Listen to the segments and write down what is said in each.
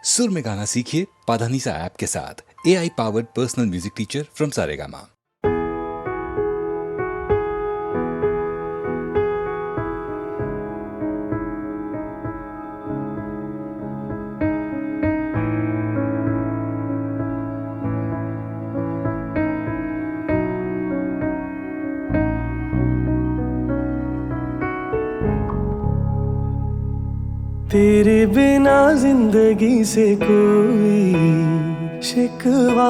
सुर में गाना सीखिए पाधानीसा ऐप के साथ। AI powered personal music teacher from Saregama. तेरे बिना जिंदगी से कोई शिकवा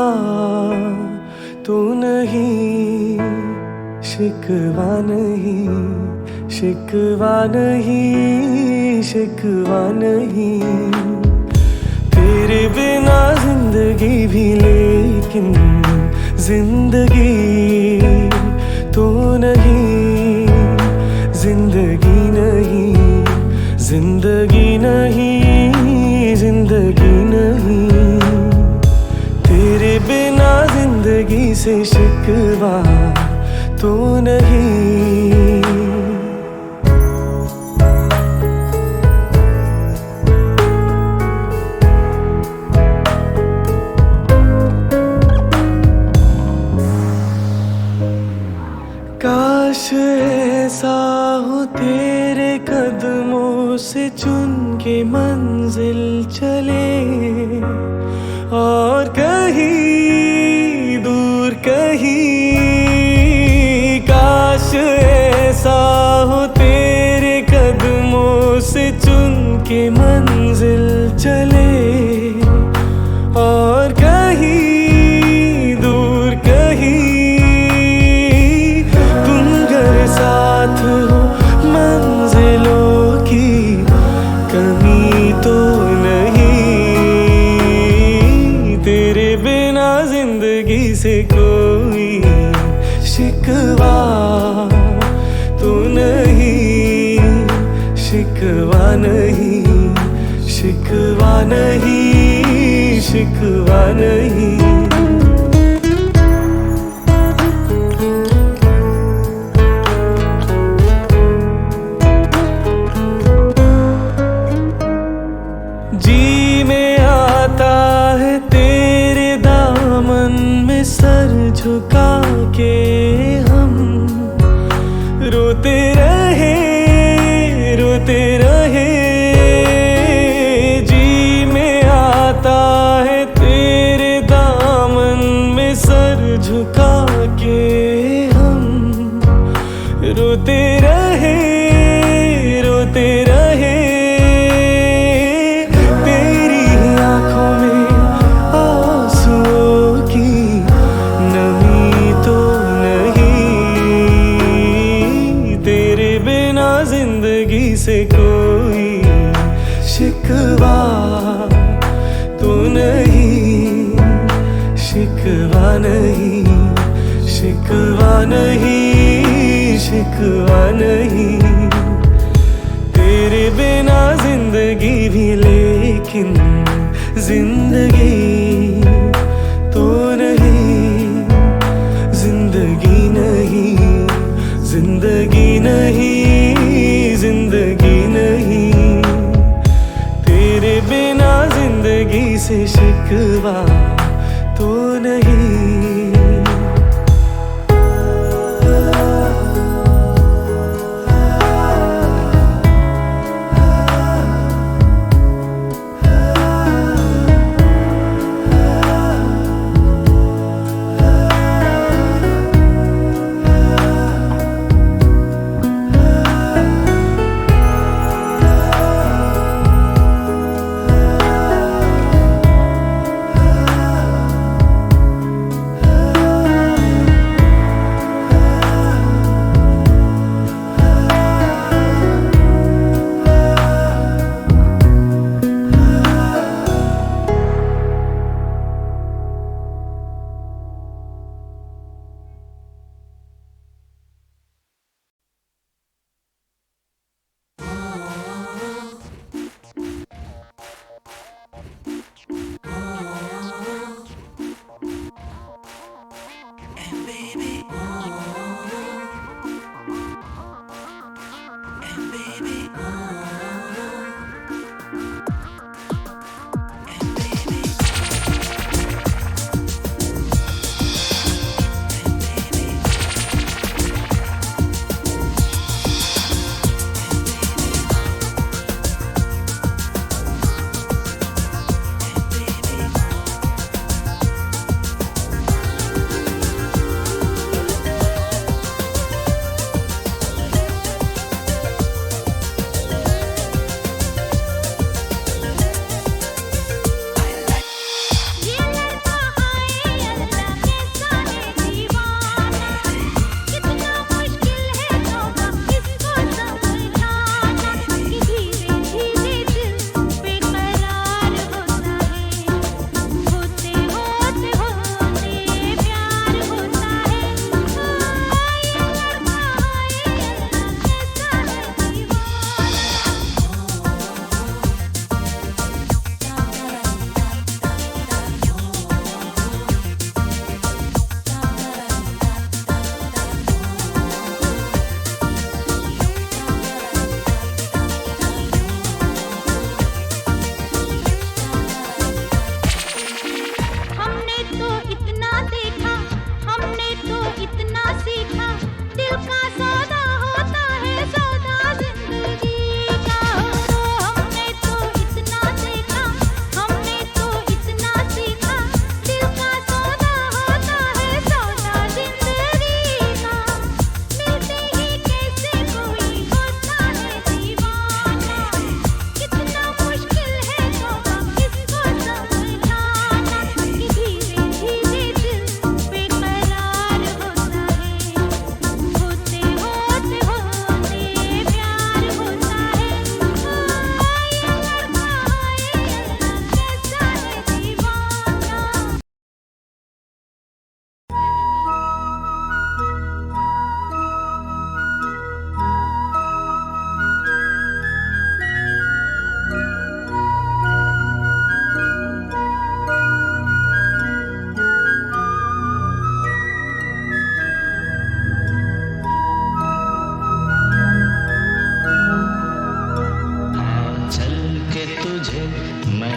तो नहीं, शिकवा नहीं, शिकवा नहीं, शिकवा नहीं। तेरे बिना जिंदगी भी लेकिन जिंदगी तो नहीं, जिंदगी नहीं, जिंदगी नहीं, जिंदगी नहीं। तेरे बिना जिंदगी से शिकवा तो नहीं। काश ऐसा हो तेरे कदमों से चुन के मंजिल चले, और कहीं दूर कहीं। काश ऐसा हो तेरे कदमों से चुन के मंजिल चले, और कहीं दूर कहीं। साथ हो मंजिलों की कमी तो नहीं। तेरे बिना जिंदगी से कोई शिकवा तो नहीं, शिकवा नहीं, शिकवा नहीं, शिकवा नहीं। जी में आता है तेरे दामन में सर झुका के हम, रोते रहे, रोते रहे। जी में आता है तेरे दामन में सर झुका के हम, रोते रहे, रोते रहे। जिंदगी से कोई शिकवा तो नहीं, शिकवा नहीं, शिकवा नहीं, शिकवा नहीं। तेरे बिना जिंदगी भी लेकिन जिंदगी तो नहीं, जिंदगी नहीं, जिंदगी नहीं, जिंदगी नहीं। तेरे बिना जिंदगी से शिकवा तो नहीं।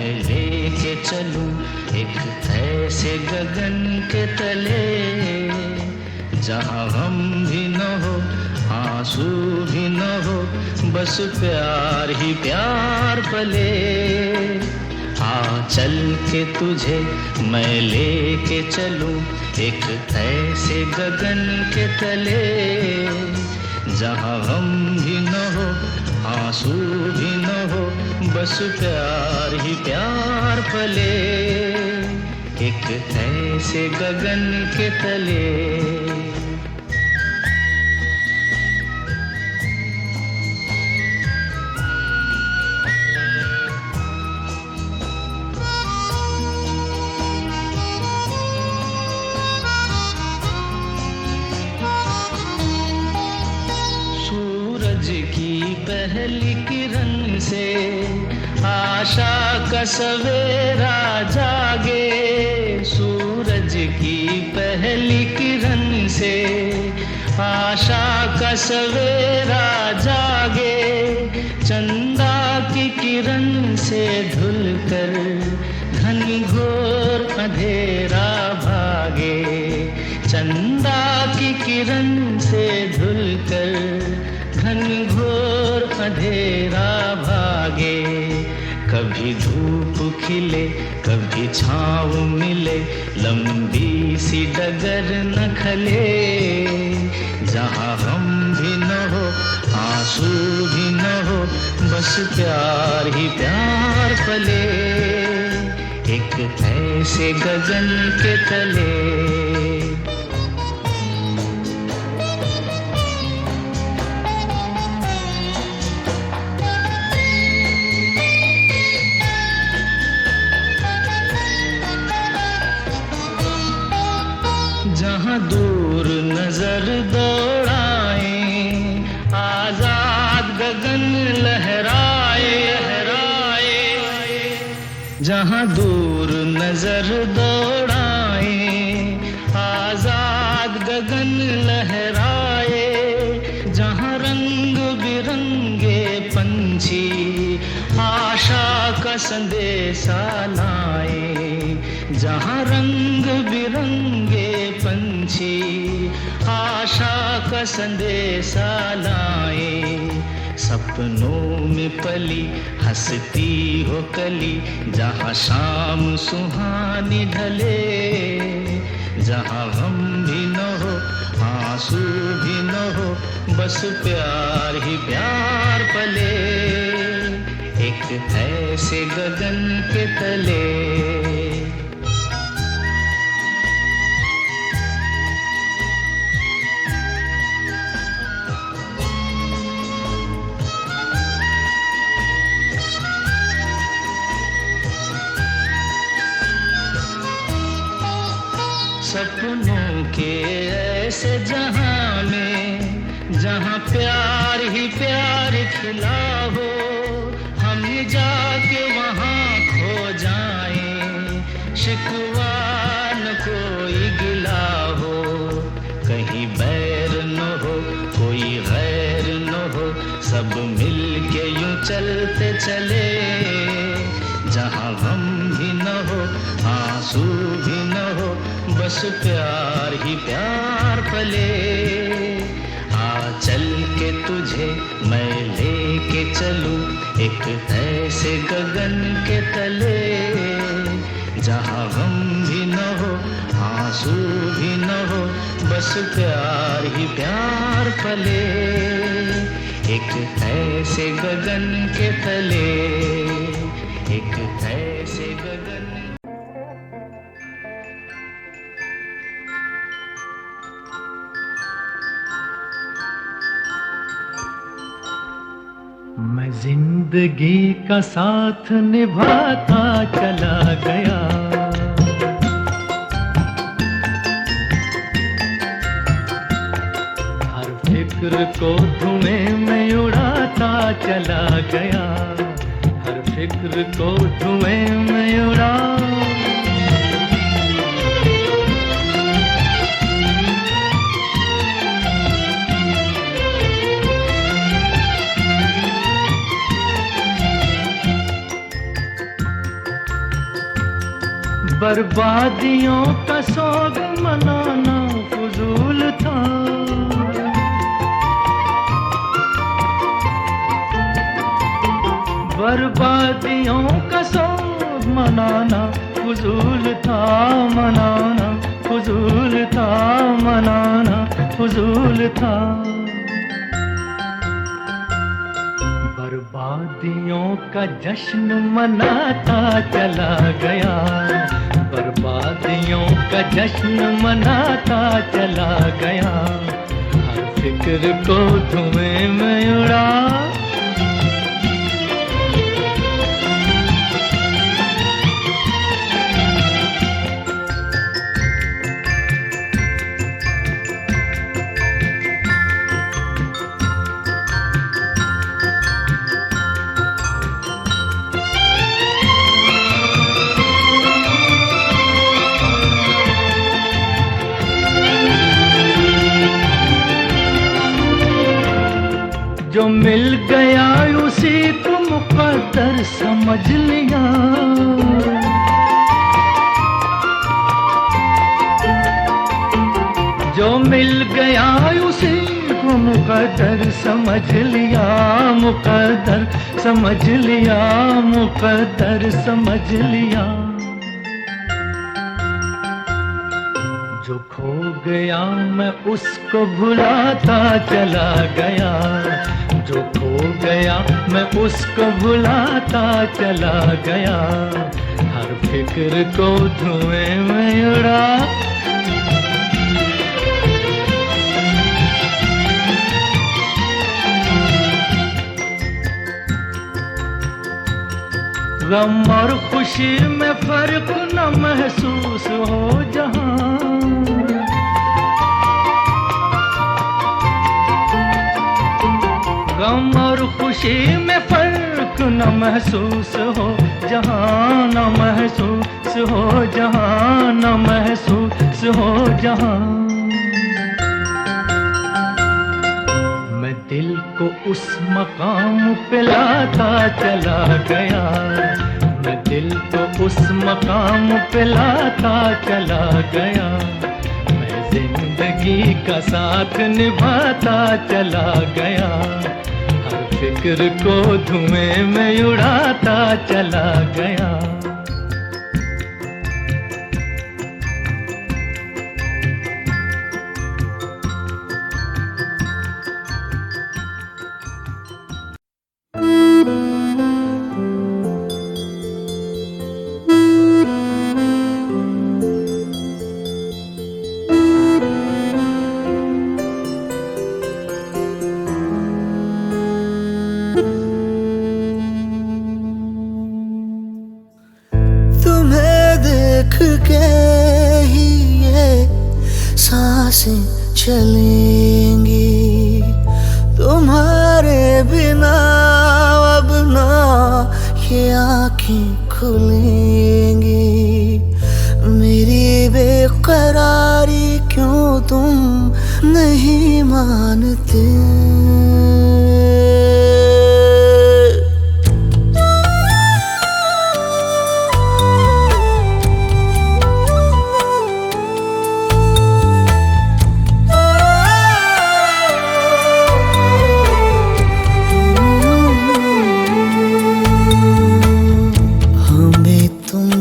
मैं लेके चलूं एक ऐसे गगन के तले, जहां गम भी न हो आंसू भी न हो, बस प्यार ही प्यार पले। आ चल के तुझे मैं लेके चलूं एक ऐसे गगन के तले, जहां गम भी न हो आंसू भी न हो, बस प्यार ही प्यार पले। एक ऐसे गगन के तले। पहली किरण से आशा का सवेरा जागे, सूरज की पहली किरण से आशा का सवेरा जागे, चंदा की किरण से धुलकर घनी घोर अंधेरा भागे, चंदा की किरण से धुलकर घनघोर अंधेरा भागे। कभी धूप खिले कभी छाँव मिले, लंबी सी डगर न खले, जहाँ गम भी न हो आंसू भी न हो, बस प्यार ही प्यार पले। एक ऐसे गगन के तले। जहाँ दूर नजर दौड़ाए, आजाद गगन लहराए, जहाँ दूर नजर दौड़ाए, आजाद गगन लहराए, जहाँ रंग बिरंगे पंछी आशा का संदेशा लाए, जहाँ रंग बिरंगे पंछी आशा का संदेशा लाए, सपनों में पली हंसती हो कली, जहाँ शाम सुहानी ढले, जहाँ गम भी न हो आंसू भी न हो, बस प्यार ही प्यार पले। एक ऐसे गगन के तले। सपनों के ऐसे जहां में, जहां प्यार ही प्यार खिला हो, हम जाके वहां खो जाएं, शिकवा न कोई गिला हो, कहीं बैर न हो कोई गैर न हो, सब मिल के यूं चलते चले, जहां गम भी न हो आंसू भी न हो, बस प्यार ही प्यार पले। आ चल के तुझे मैं लेके चलूं एक ऐसे गगन के तले, जहाँ गम भी न हो आंसू भी न हो, बस प्यार ही प्यार पले। एक ऐसे गगन के तले, एक ऐसे गगन। मैं जिंदगी का साथ निभाता चला गया, हर फिक्र को धुएं में उड़ाता चला गया, हर फिक्र को धुएं में उड़ा। बर्बादियों का सोग मनाना फजूल था। बर्बादियों का सोग मनाना फजूल था, मनाना फजूल था, मनाना फजूल था। बर्बादियों का जश्न मनाता चला गया, बर्बादियों का जश्न मनाता चला गया। हर फिक्र को धुएं में उड़ा, जो मिल गया उसी को मुकद्दर समझ लिया। जो मिल गया उसी को मुकद्दर समझ लिया, मुकद्दर समझ लिया, मुकद्दर समझ लिया। जो खो गया मैं उसको भुलाता चला गया, जो खो गया मैं उसको भुलाता चला गया। हर फिक्र को धुएं में उड़ा, गम और खुशी में फर्क न महसूस हो जहां। गम और खुशी में फर्क न महसूस हो जहां, न महसूस हो जहां, न महसूस हो जहां। मैं दिल को उस मकाम पे लाता चला गया, मैं दिल को उस मकाम पे लाता चला गया। मैं जिंदगी का साथ निभाता चला गया, हर फिक्र को धुएं में उड़ाता चला गया। सांसें चलेंगी तुम्हारे बिना, अब ना ये आँखें खुलेंगी। मेरी बेकरारी क्यों तुम नहीं मानते?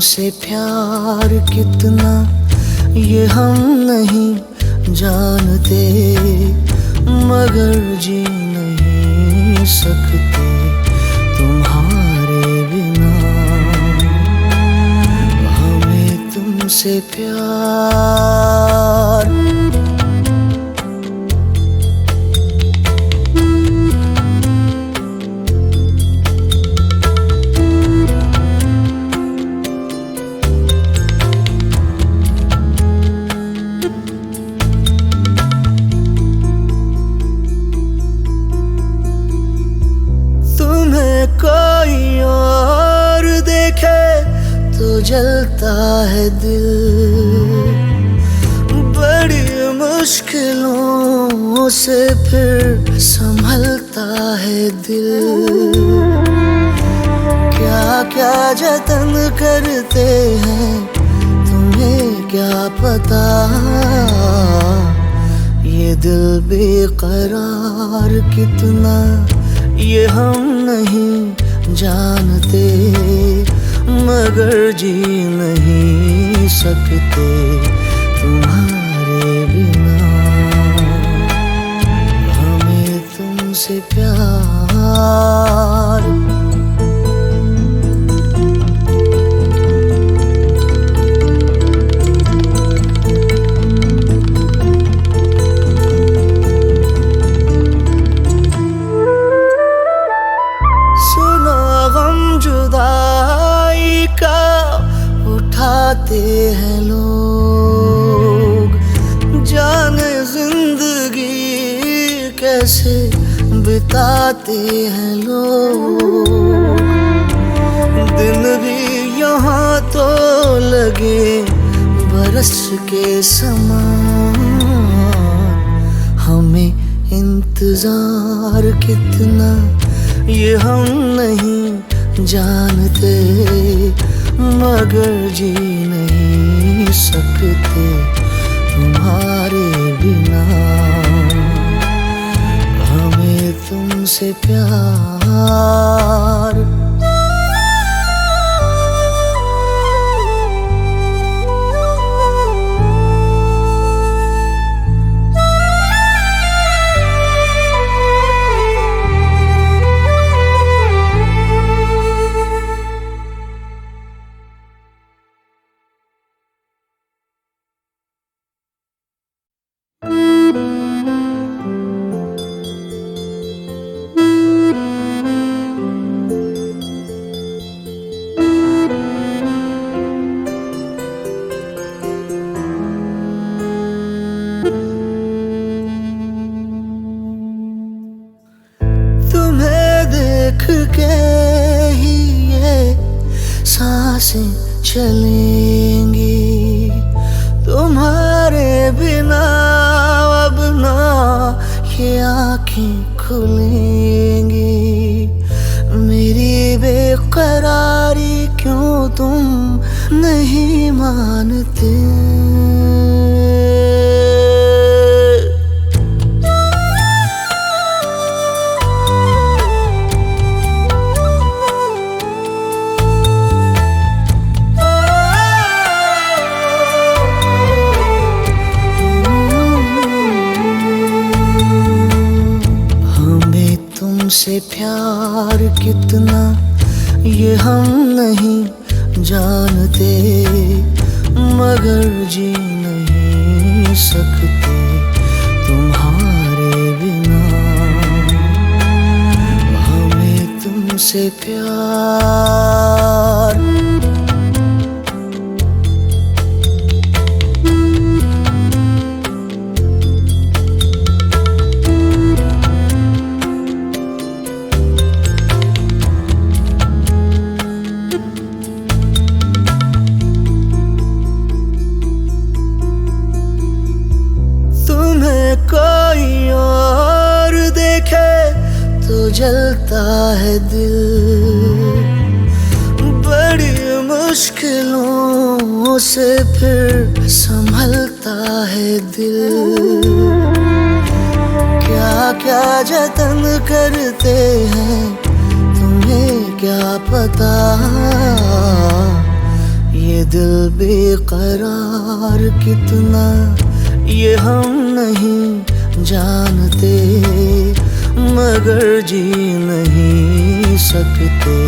से प्यार कितना ये हम नहीं जानते, मगर जी नहीं सकते तुम्हारे बिना। हमें तुमसे प्यार कोई और देखे तो जलता है दिल, बड़ी मुश्किलों से फिर संभलता है दिल। क्या क्या जतन करते हैं पता ये दिल बेकरार कितना, ये हम नहीं जानते, मगर जी नहीं सकते तुम्हारे बिना। हमें तुमसे प्यार, उठाते हैं लोग, जाने जिंदगी कैसे बिताते हैं लोग। दिन भी यहाँ तो लगे बरस के समान, हमें इंतजार कितना ये हम नहीं जानते, मगर जी नहीं सकते तुम्हारे बिना। हमें तुमसे प्यार, के ही ये सांसें चलेंगी, तुम्हारे बिना अब ना ये आँखें खुलेंगी। मेरी बेकरारी क्यों तुम नहीं मानते, से प्यार कितना ये हम नहीं जानते, मगर जी नहीं सकते तुम्हारे बिना। हमें तुमसे प्यार, कोई और देखे तो जलता है दिल, बड़ी मुश्किलों से फिर संभलता है दिल। क्या क्या जतन करते हैं तुम्हें क्या पता, ये दिल बेकरार कितना, ये हम नहीं जानते, मगर जी नहीं सकते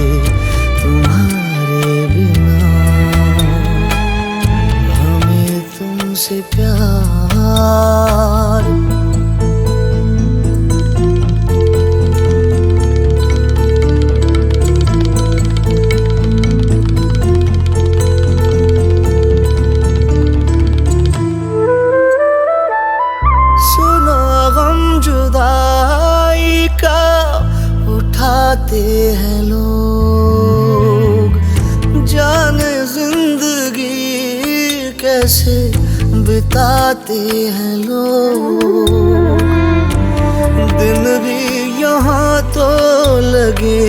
तुम्हारे बिना। हमें तुमसे प्यार, उठाते हैं लोग, जाने जिंदगी कैसे बिताते हैं लोग। दिन भी यहाँ तो लगे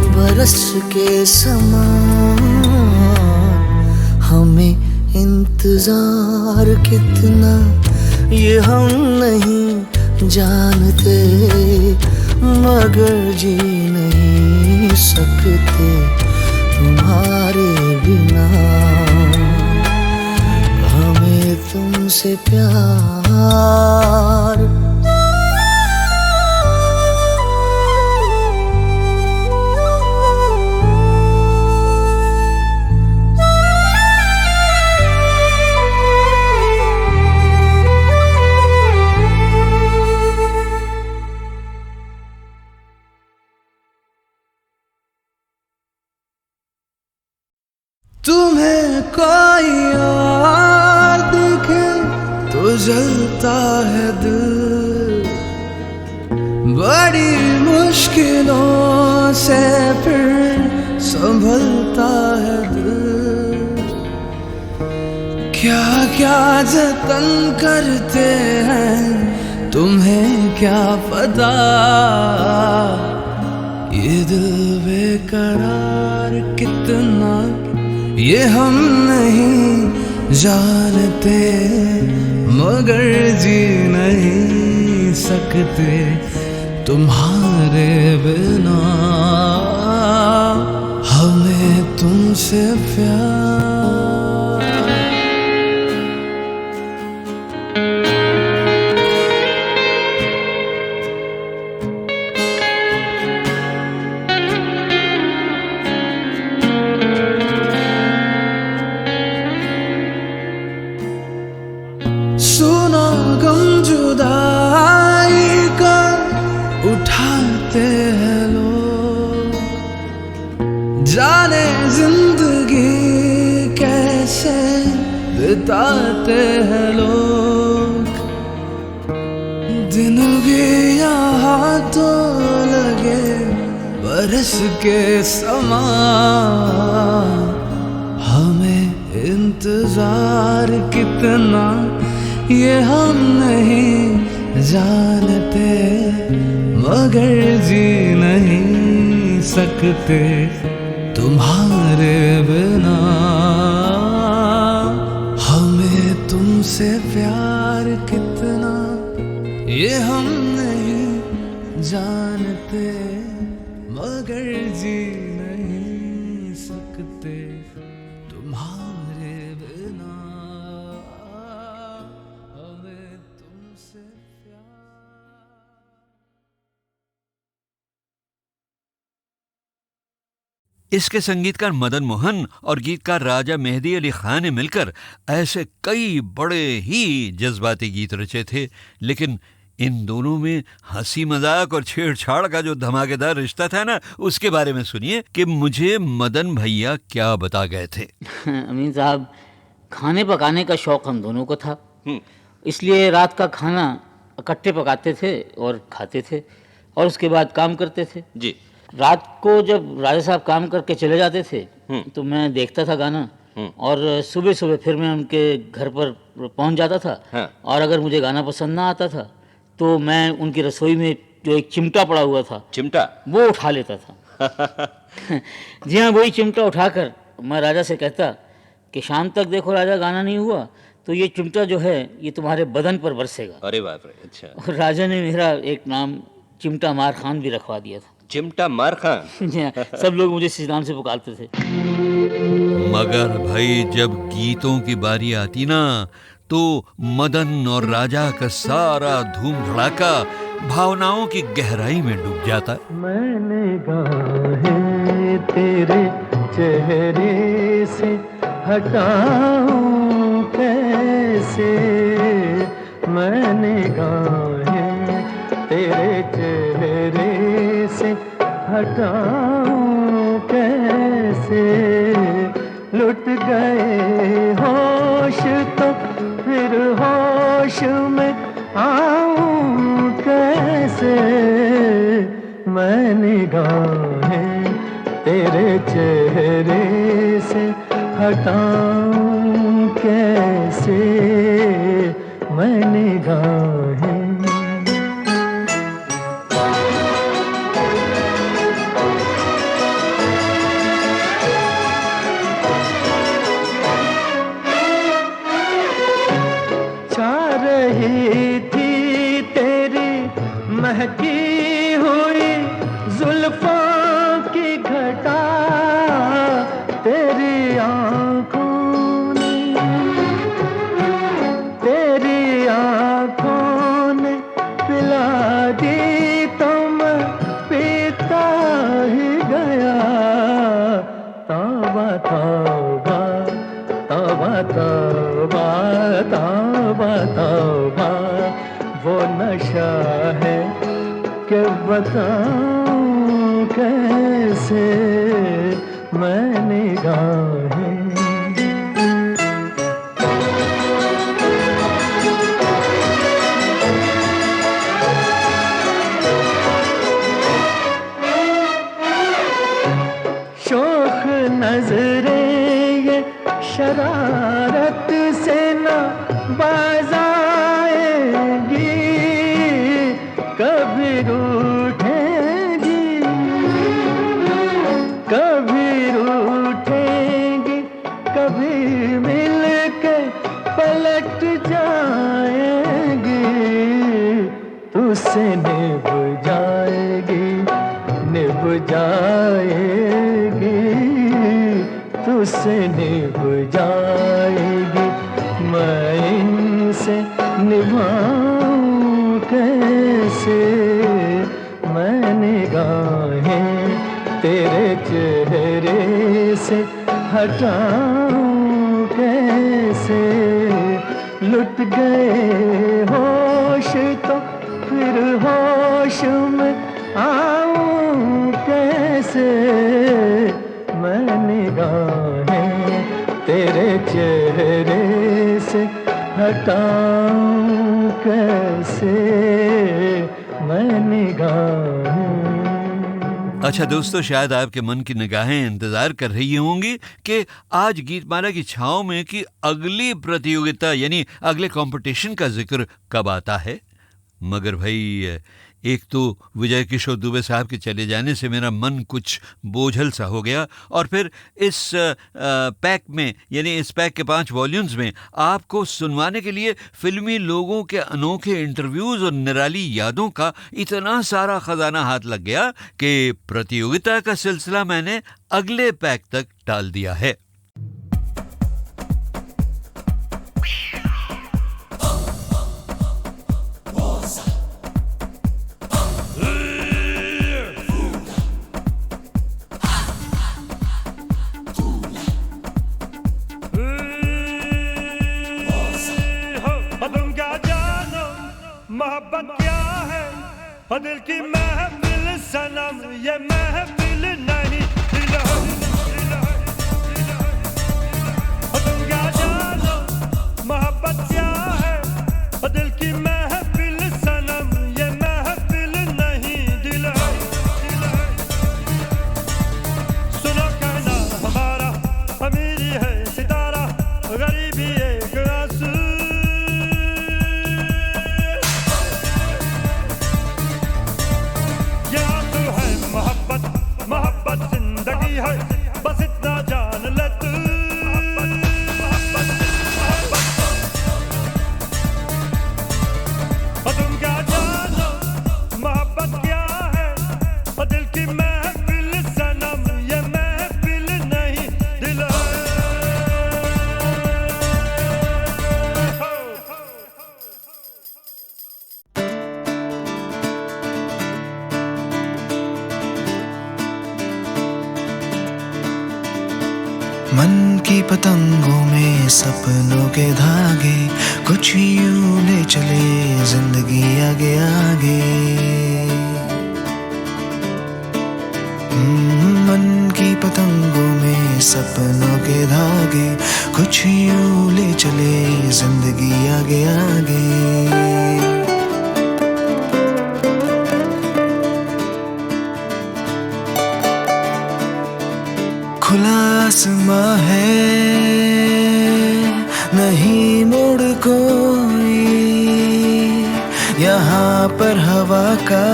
बरस के समान, हमें इंतजार इंतजार कितना ये हम नहीं जानते, मगर जी नहीं सकते तुम्हारे बिना। हमें तुमसे प्यार तुम्हें कोई और दिखे तो जलता है दिल, बड़ी मुश्किलों से फिर संभलता है दिल। क्या क्या जतन करते हैं तुम्हें क्या पता, ये दिल बेकरार कितना ये हम नहीं जानते, मगर जी नहीं सकते तुम्हारे बिना। हमें तुमसे प्यार सुना गम जुदाई का उठाते हैं लोग, जाने जिंदगी कैसे बिताते हैं लोग। दिन भी यहाँ तो लगे बरस के समान, हमें इंतजार कितना ये हम नहीं जानते, मगर जी नहीं सकते तुम्हारे बिना। हमें तुमसे प्यार कितना ये हम नहीं जानते, मगर जी नहीं सकते तुम्हारे बिना। हमें तुमसे इसके संगीतकार मदन मोहन और गीतकार राजा मेहदी अली खान ने मिलकर ऐसे कई बड़े ही जज्बाती गीत रचे थे, लेकिन इन दोनों में हंसी मजाक और छेड़छाड़ का जो धमाकेदार रिश्ता था ना, उसके बारे में सुनिए कि मुझे मदन भैया क्या बता गए थे। अमीन साहब, खाने पकाने का शौक हम दोनों को था, इसलिए रात का खाना इकट्ठे पकाते थे और खाते थे और उसके बाद काम करते थे जी। रात को जब राजा साहब काम करके चले जाते थे तो मैं देखता था गाना, और सुबह सुबह फिर मैं उनके घर पर पहुंच जाता था। हाँ। और अगर मुझे गाना पसंद ना आता था तो मैं उनकी रसोई में जो एक चिमटा पड़ा हुआ था, चिमटा, वो उठा लेता था। जी हाँ, वही चिमटा उठाकर मैं राजा से कहता कि शाम तक देखो राजा, गाना नहीं हुआ तो ये चिमटा जो है ये तुम्हारे बदन पर बरसेगा। अरे बाप रे, अच्छा। और राजा ने मेरा एक नाम चिमटा मार खान भी रखवा दिया था। चिमटा मार खान। जी हाँ, सब लोग मुझे इस नाम से पुकारते थे। मगर भाई जब गीतों की बारी आती ना, तो मदन और राजा का सारा धूम धड़ाका भावनाओं की गहराई में डूब जाता। मैंने गाहें तेरे चेहरे से हटाऊं कैसे, मैंने गाहें तेरे चेहरे से हटाऊं कैसे, लुट गए होश तो फिर होश में आऊं कैसे, मैंने गाहें तेरे चेहरे से हटाऊं कैसे, मैंने गाहें। तौबा तौबा तौबा वो नशा है कि बताऊं कैसे मैं निगाहें। शोख नजरें ये शरारत से न बाज आएंगी, कभी रूठेंगी कभी रूठेंगी, कभी मिल के पलट जाएंगी, तुझसे निभ जाएगी निभ जाएगी, तुझसे निभ जाएगी, मैं इनसे निभाऊं कैसे मैं निगाहें तेरे चेहरे से हटाऊं कैसे। लुट गए होश तो फिर होश में आऊं कैसे मैं निगाहें तेरे चेहरे से हटाऊं कैसे मैं निगाहें। अच्छा दोस्तों, शायद आपके मन की निगाहें इंतजार कर रही होंगी कि आज गीतमाला की छाँव में की अगली प्रतियोगिता यानी अगले कंपटीशन का जिक्र कब आता है। मगर भाई, एक तो विजय किशोर दुबे साहब के चले जाने से मेरा मन कुछ बोझल सा हो गया, और फिर इस पैक में यानी इस पैक के 5 वॉल्यूम्स में आपको सुनवाने के लिए फिल्मी लोगों के अनोखे इंटरव्यूज और निराली यादों का इतना सारा खजाना हाथ लग गया कि प्रतियोगिता का सिलसिला मैंने अगले पैक तक टाल दिया है। मोहब्बत क्या है और दिल की महफिल सनम, ये महफिल नहीं दिल है। तुम क्या जानो मोहब्बत क्या है और दिल की महफिल सनम, ये महफिल नहीं दिल है। सुनो कहना हमारा अमीरी है सितारा, गरीबी एक आंसू। मोहब्बत जिंदगी है, बस इतना जान ले तू। और तुम क्या जानो मोहब्बत क्या है और दिल की महफिल सनम, ये महफिल नहीं दिल है। मन की पतंगों में सपनों के धागे, कुछ यूं ले चले जिंदगी आगे आगे। मन की पतंगों में सपनों के धागे, कुछ यूं ले चले जिंदगी आगे आगे। खुला आसमां है, नहीं मोड़ कोई, यहाँ पर हवा का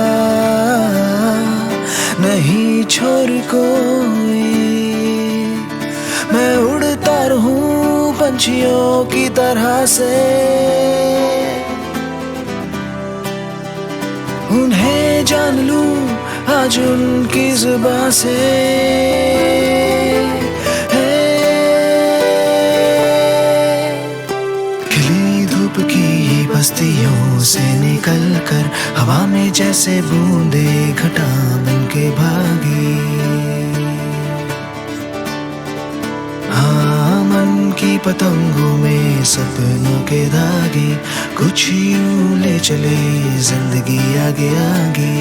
नहीं छोर कोई। मैं उड़ता रहूं पंछियों की तरह से, उन्हें जान लूं आज उनकी जुबां से। खिली धूप की बस्तियों से निकल कर हवा में जैसे बूंदे घटा बन के भागी। हाँ, मन की पतंगों में सपनों के धागे, कुछ यूं ले चले जिंदगी आगे आगे।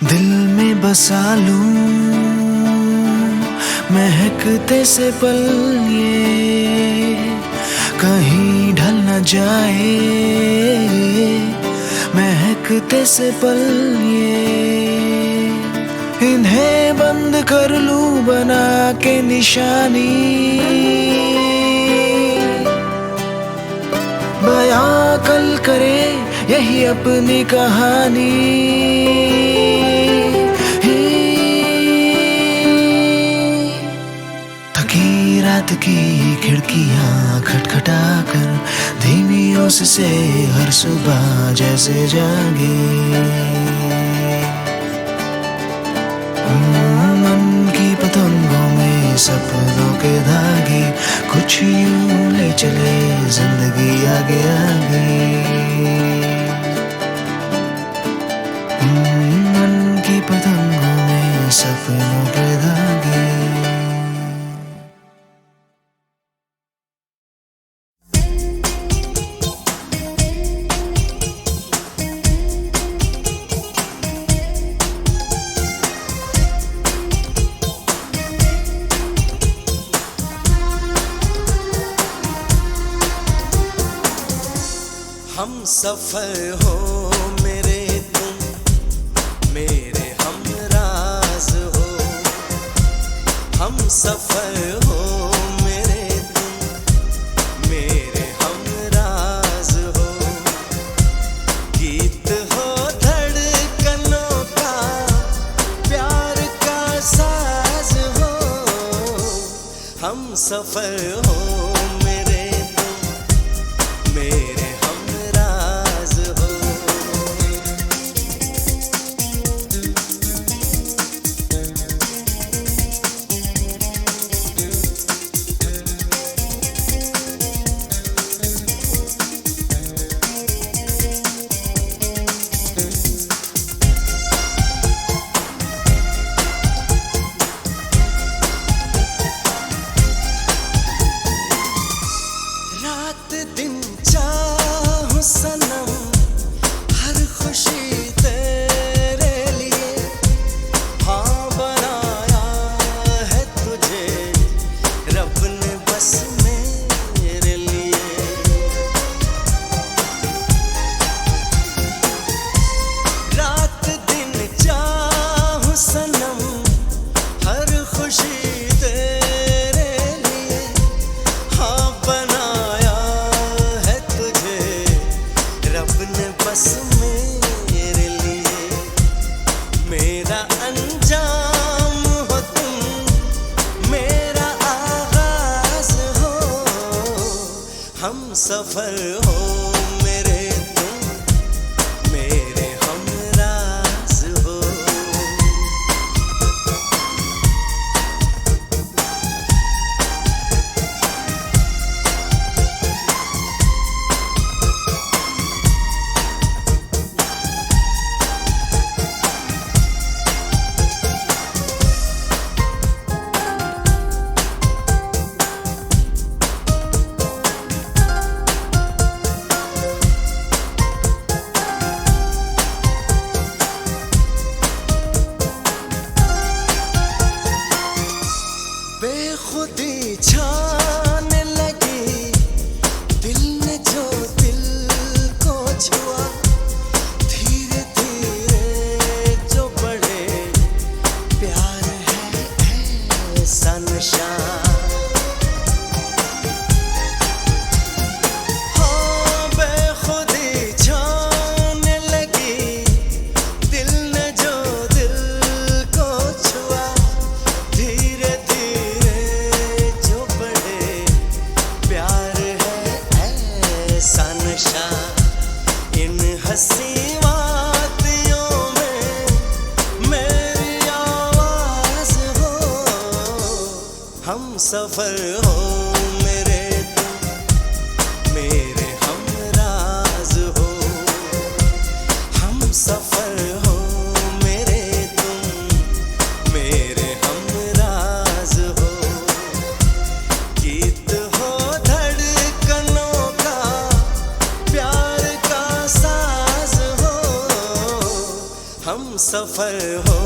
दिल में बसा लूं महकते से पल ये, कहीं ढल न जाए महकते से पल ये। इन्हें बंद कर लूं बना के निशानी, बयां कल करे यही अपनी कहानी। थकी रात की खिड़कियां खटखटा कर धीमी ओस से हर सुबह जैसे जागे। मन की पतंगों में सपनों के धागे, कुछ यूं ले चले जिंदगी आगे आगे। मन की पतंगों में सपनों के धागे। हम सफर हो मेरे तुम मेरे हमराज हो। हम सफर हो मेरे तुम मेरे हमराज हो। गीत हो धड़कनों का प्यार का साज हो। हम सफर हो मेरे तुम मेरे सफर हो मेरे तुम मेरे हमराज हो। हंसी वादियों में मेरी आवाज हो, हम सफर हो मेरे तुम मेरे हमराज हो, हम सफर हो मेरे तुम मेरे हमराज हो, गीत हो धड़कनों का प्यार का साज हो, हम सफर हो